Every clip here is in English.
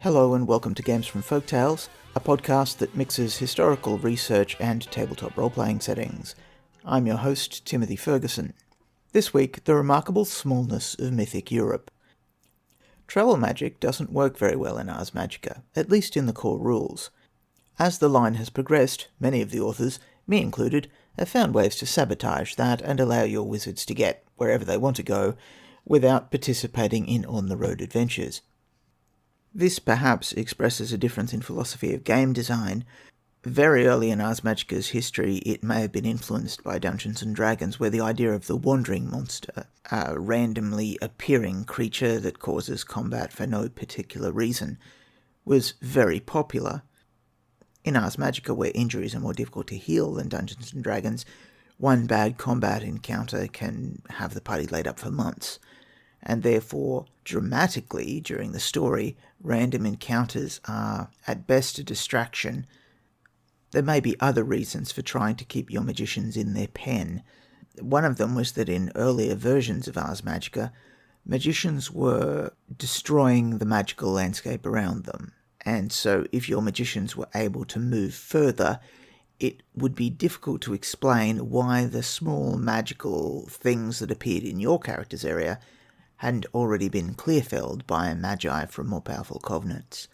Hello and welcome to Games from Folktales, a podcast that mixes historical research and tabletop role-playing settings. I'm your host, Timothy Ferguson. This week, the remarkable smallness of Mythic Europe. Travel magic doesn't work very well in Ars Magica, at least in the core rules. As the line has progressed, many of the authors, me included, have found ways to sabotage that and allow your wizards to get wherever they want to go without participating in on-the-road adventures. This perhaps expresses a difference in philosophy of game design. Very early in Ars Magica's history, it may have been influenced by Dungeons & Dragons, where the idea of the wandering monster, a randomly appearing creature that causes combat for no particular reason, was very popular. In Ars Magica, where injuries are more difficult to heal than Dungeons & Dragons, one bad combat encounter can have the party laid up for months, and therefore, dramatically, during the story, random encounters are, at best, a distraction. There may be other reasons for trying to keep your magicians in their pen. One of them was that in earlier versions of Ars Magica, magicians were destroying the magical landscape around them. And so if your magicians were able to move further, it would be difficult to explain why the small magical things that appeared in your character's area hadn't already been clear-felled by magi from more powerful covenants.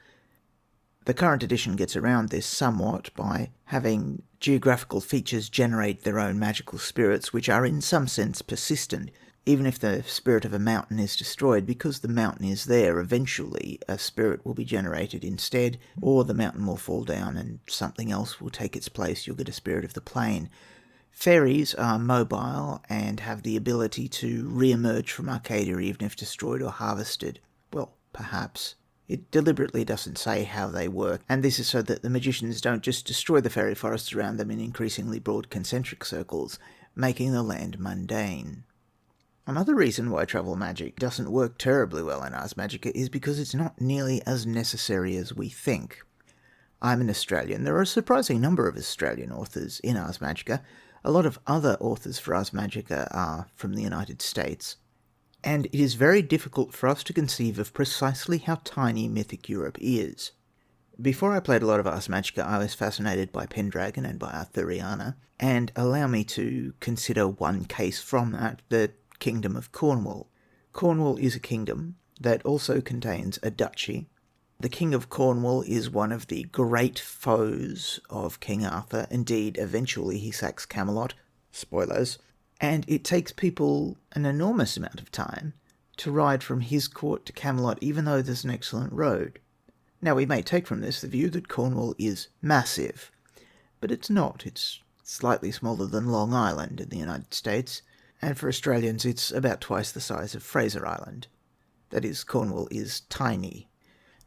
The current edition gets around this somewhat by having geographical features generate their own magical spirits, which are in some sense persistent. Even if the spirit of a mountain is destroyed, because the mountain is there, eventually a spirit will be generated instead, or the mountain will fall down and something else will take its place. You'll get a spirit of the plain. Fairies are mobile and have the ability to re-emerge from Arcadia even if destroyed or harvested. Well, perhaps. It deliberately doesn't say how they work, and this is so that the magicians don't just destroy the fairy forests around them in increasingly broad concentric circles, making the land mundane. Another reason why travel magic doesn't work terribly well in Ars Magica is because it's not nearly as necessary as we think. I'm an Australian. There are a surprising number of Australian authors in Ars Magica. A lot of other authors for Ars Magica are from the United States, and it is very difficult for us to conceive of precisely how tiny Mythic Europe is. Before I played a lot of Ars Magica, I was fascinated by Pendragon and by Arthuriana, and allow me to consider one case from that, the Kingdom of Cornwall. Cornwall is a kingdom that also contains a duchy. The King of Cornwall is one of the great foes of King Arthur. Indeed, eventually he sacks Camelot. Spoilers. And it takes people an enormous amount of time to ride from his court to Camelot, even though there's an excellent road. Now, we may take from this the view that Cornwall is massive, but it's not. It's slightly smaller than Long Island in the United States, and for Australians it's about twice the size of Fraser Island. That is, Cornwall is tiny.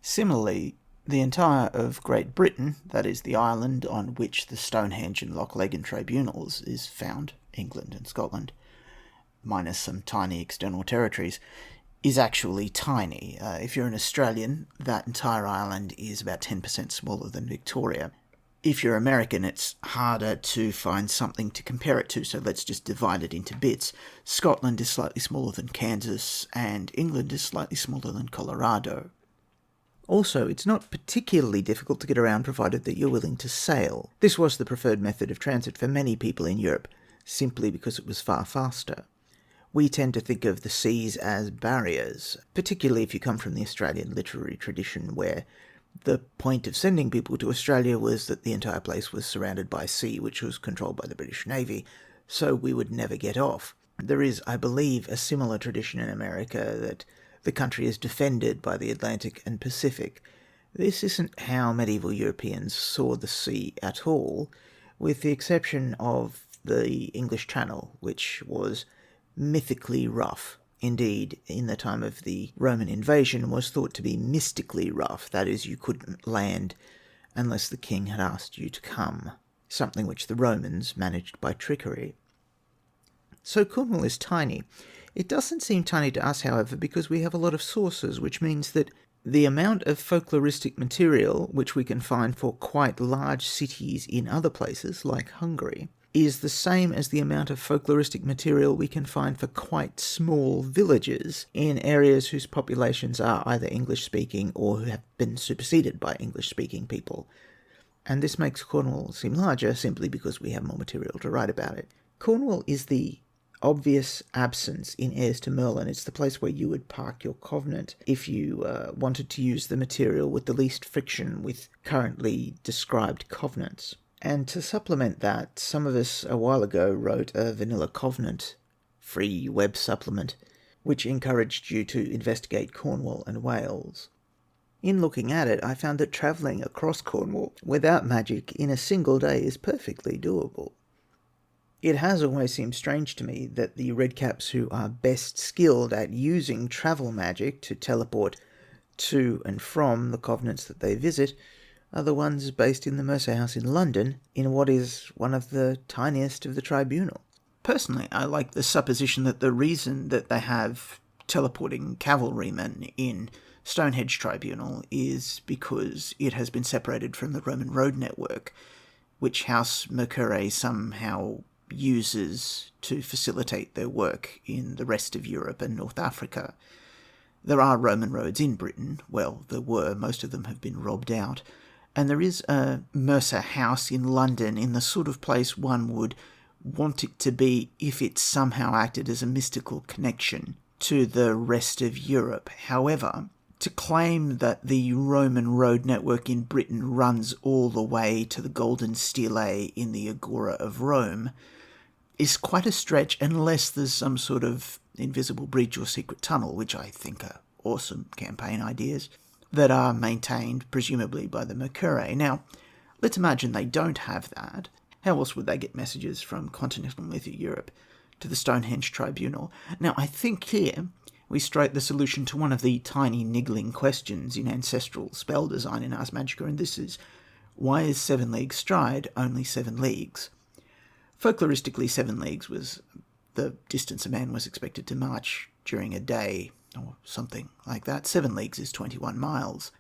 Similarly, the entire of Great Britain, that is the island on which the Stonehenge and Loch Legan tribunals is found, England and Scotland, minus some tiny external territories, is actually tiny. If you're an Australian, that entire island is about 10% smaller than Victoria. If you're American, it's harder to find something to compare it to, so let's just divide it into bits. Scotland is slightly smaller than Kansas, and England is slightly smaller than Colorado. Also, it's not particularly difficult to get around provided that you're willing to sail. This was the preferred method of transit for many people in Europe, simply because it was far faster. We tend to think of the seas as barriers, particularly if you come from the Australian literary tradition, where the point of sending people to Australia was that the entire place was surrounded by sea, which was controlled by the British Navy, so we would never get off. There is, I believe, a similar tradition in America that the country is defended by the Atlantic and Pacific. This isn't how medieval Europeans saw the sea at all, with the exception of the English Channel, which was mythically rough. Indeed, in the time of the Roman invasion, was thought to be mystically rough. That is, you couldn't land unless the king had asked you to come, something which the Romans managed by trickery. So Cornwall is tiny. It doesn't seem tiny to us, however, because we have a lot of sources, which means that the amount of folkloristic material which we can find for quite large cities in other places, like Hungary, is the same as the amount of folkloristic material we can find for quite small villages in areas whose populations are either English-speaking or who have been superseded by English-speaking people. And this makes Cornwall seem larger simply because we have more material to write about it. Cornwall is the obvious absence in Heirs to Merlin. It's the place where you would park your covenant if you wanted to use the material with the least friction with currently described covenants. And to supplement that, some of us a while ago wrote a Vanilla Covenant free web supplement, which encouraged you to investigate Cornwall and Wales. In looking at it, I found that travelling across Cornwall without magic in a single day is perfectly doable. It has always seemed strange to me that the redcaps who are best skilled at using travel magic to teleport to and from the covenants that they visit are the ones based in the Mercer House in London, in what is one of the tiniest of the tribunal. Personally, I like the supposition that the reason that they have teleporting cavalrymen in Stonehenge Tribunal is because it has been separated from the Roman road network, which House Mercure somehow uses to facilitate their work in the rest of Europe and North Africa. There are Roman roads in Britain. Well, there were. Most of them have been robbed out. And there is a Mercer House in London in the sort of place one would want it to be if it somehow acted as a mystical connection to the rest of Europe. However, to claim that the Roman road network in Britain runs all the way to the Golden Stele in the Agora of Rome is quite a stretch unless there's some sort of invisible bridge or secret tunnel, which I think are awesome campaign ideas, that are maintained, presumably, by the Mercure. Now, let's imagine they don't have that. How else would they get messages from continental Mythic Europe to the Stonehenge Tribunal? Now, I think here we strike the solution to one of the tiny niggling questions in ancestral spell design in Ars Magica, and this is, why is 7 leagues stride only 7 leagues? Folkloristically, 7 leagues was the distance a man was expected to march during a day, or something like that. 7 leagues is 21 miles.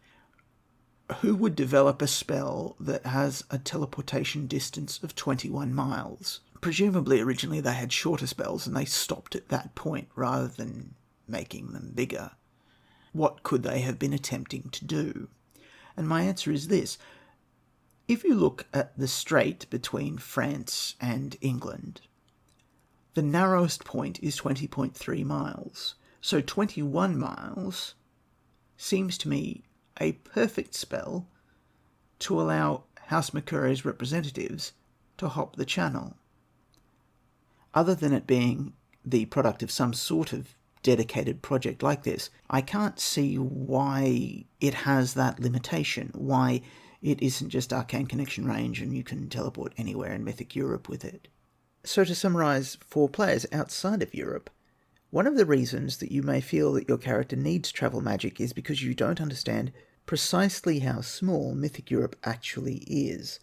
Who would develop a spell that has a teleportation distance of 21 miles? Presumably, originally they had shorter spells and they stopped at that point rather than making them bigger. What could they have been attempting to do? And my answer is this. If you look at the strait between France and England, the narrowest point is 20.3 miles. So 21 miles seems to me a perfect spell to allow House Mercure's representatives to hop the channel. Other than it being the product of some sort of dedicated project like this, I can't see why it has that limitation, why it isn't just Arcane Connection range and you can teleport anywhere in Mythic Europe with it. So to summarise, for players outside of Europe, one of the reasons that you may feel that your character needs travel magic is because you don't understand precisely how small Mythic Europe actually is.